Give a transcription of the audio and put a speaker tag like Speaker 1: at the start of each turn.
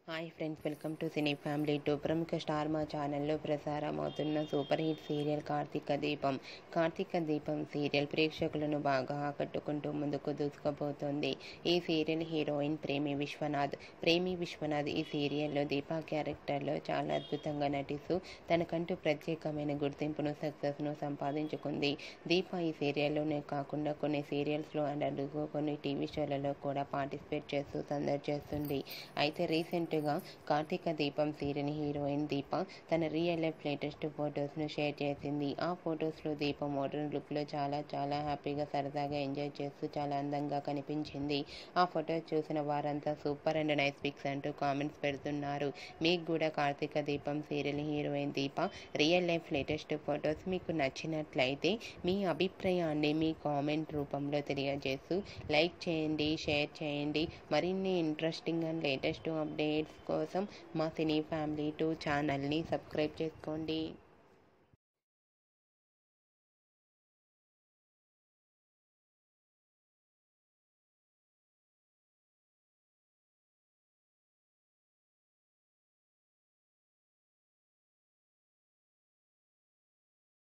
Speaker 1: Hi friends, welcome to cine family 2. ప్రముఖ star మా ఛానల్లో ప్రసారమవుతున్న సూపర్ హిట్ సీరియల్ కార్తీక దీపం సీరియల్ ప్రేక్షకులను బాగా ఆకట్టుకుంటూ ముందుకు దూసుకుపోతుంది. ఈ సీరియల్ హీరోయిన్ ప్రేమి విశ్వనాథ్ ఈ సీరియల్లో దీపా క్యారెక్టర్లో చాలా అద్భుతంగా నటిస్తూ తనకంటూ ప్రత్యేకమైన గుర్తింపును సక్సెస్ను సంపాదించుకుంది. దీపా ఈ సీరియల్లోనే కాకుండా కొన్ని సీరియల్స్లో అండ్ అడుగు కొన్ని టీవీ షోలలో కూడా పార్టిసిపేట్ చేస్తూ సందడి చేస్తుంది. అయితే రీసెంట్గా కార్తీక దీపం సీరియల్ హీరోయిన్ దీప తన రియల్ లైఫ్ లేటెస్ట్ ఫొటోస్ను షేర్ చేసింది. ఆ ఫొటోస్లో దీప మోడర్న్ లుక్లో చాలా హ్యాపీగా సరదాగా ఎంజాయ్ చేస్తూ చాలా అందంగా కనిపించింది. ఆ ఫొటోస్ చూసిన వారంతా సూపర్ అండ్ నైస్ పిక్స్ అంటూ కామెంట్స్ పెడుతున్నారు. మీకు కూడా కార్తీక దీపం సీరియల్ హీరోయిన్ దీప రియల్ లైఫ్ లేటెస్ట్ ఫొటోస్ మీకు నచ్చినట్లయితే మీ అభిప్రాయాన్ని మీ కామెంట్ రూపంలో తెలియజేస్తూ లైక్ చేయండి, షేర్ చేయండి. మరిన్ని ఇంట్రెస్టింగ్ అండ్ లేటెస్ట్ అప్డేట్స్ కోసం మా సినీ ఫ్యామిలీ 2 ఛానల్ని సబ్స్క్రైబ్ చేసుకోండి.